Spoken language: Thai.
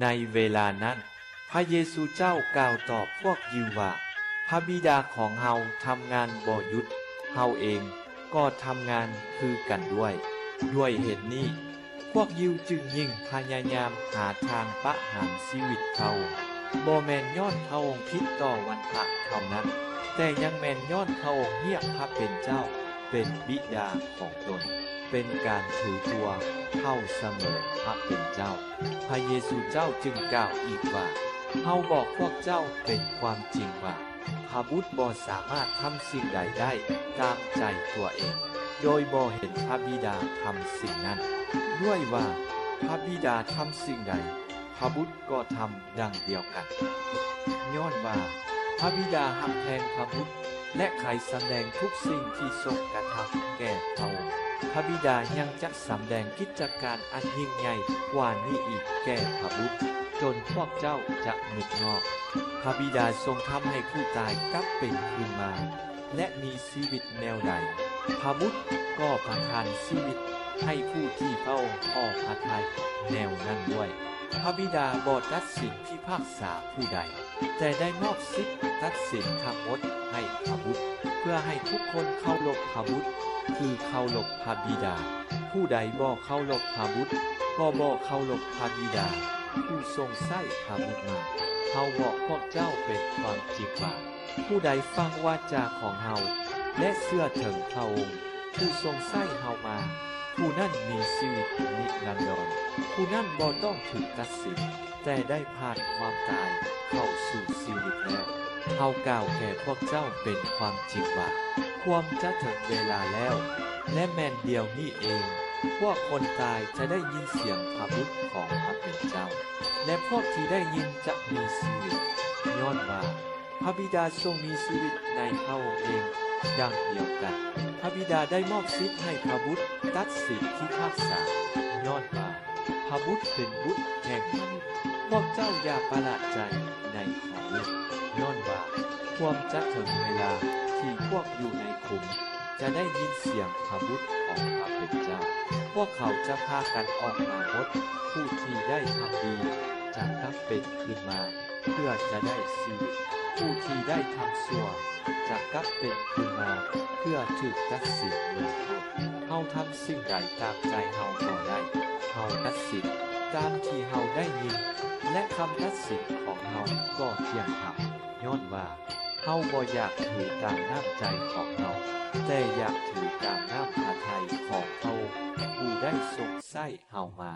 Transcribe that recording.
ในเวลานั้นพระเยซูเจ้ากล่าวตอบพวกยิวว่าพระบิดาของเฮาทำงานบ่หยุดเฮาเองก็ทำงานคือกันด้วยเหตุนี้พวกยิวจึงยิ่งพยายามหาทางประหารชีวิตเขาบ่แม่นย้อนพระองค์ผิดต่อวันพระเท่านั้นแต่ยังแม่นย้อนพระองค์เรียกพระเป็นเจ้าเป็นบิดาของตนเป็นการถือตัวเท่าเสมอพระเป็นเจ้าพระเยซูเจ้าจึงกล่าวอีกว่าเฮาบอกพวกเจ้าเป็นความจริงว่าพระบุตรบ่สามารถทำสิ่งใดได้ตามใจตัวเองโดยบ่เห็นพระบิดาทำสิ่งนั้นด้วยว่าพระบิดาทำสิ่งใดพระบุตรก็ทำดังเดียวกันย้อนว่าพระบิดาหักแพงพระบุตรและไขสำแดงทุกสิ่งที่ทรงกระทำแก่เขาพระบิดายังจักสำแดงกิจการอันยิ่งใหญ่กว่านี้อีกแก่พระบุตรจนพวกเจ้าจะนึกงอกพระบิดาทรงทำให้ผู้ตายกลับเป็นคืนมาและมีชีวิตแนวใดพระบุตรก็ประทานชีวิตให้ผู้ที่พระองค์พอพระทัยแนวนั้นด้วยพระบิดาบ่ตัดสินพิพากษาผู้ใดแต่ได้มอบสิทธิตัดสินทั้งหมดให้พระบุตรเพื่อให้ทุกคนเคารพพระบุตรคือเคารพพระบิดาผู้ใดบ่เคารพพระบุตรก็บ่เคารพพระบิดาผู้ทรงใช้พระบุตรมาเฮาบอกพวกเจ้าเป็นความจริงว่าผู้ใดฟังวาจาของเฮาและเชื่อถึงพระองค์ผู้ทรงใช้เฮามาผู้นั้นมีชีวิตนิรันดรผู้นั้นบ่ต้องถูกตัดสินแต่ได้ผ่านความตายเข้าสู่ชีวิตแล้วเฮากล่าวแก่พวกเจ้าเป็นความจริงว่าความจะถึงเวลาแล้วและแม่นเดียวนี้เองพวกคนตายจะได้ยินเสียงพระบุตรของพระเป็นเจ้าและพวกที่ได้ยินจะมีชีวิตย้อนว่าพระบิดาทรงมีชีวิตในพระองค์เองดังเดียวกันพระบิดาได้มอบสิทธิ์ให้พระบุตรตัดสินพิพากษาย้อนว่าพระบุตรเป็นบุตรแห่งมนุษย์พวกเจ้าอย่าประหลาดใจในพระบุตรย้อนว่าความจะถึงเวลาที่พวกอยู่ในขุมจะได้ยินเสียงพระบุตรของพระเป็นเจ้าพวกเขาจะพากันออกมาหมดผู้ที่ได้ทำดีจะกลับเป็นคืนมาเพื่อจะได้ชีวิตผู้ที่ได้ทำชั่วจะกลับเป็นคืนมาเพื่อถูกตัดสินลงโทษเฮาทำสิ่งใดตามใจเฮาก็ได้เฮาตัดสินตามที่เฮาได้ยินและคำตัดสินของเฮาก็เที่ยงธรรมย้อนว่าเฮาบ่อยากถือตามน้ำใจของเฮาแต่อยากถือตามน้ำพระทัยของพระองค์ผู้ได้ทรงใช้เฮามา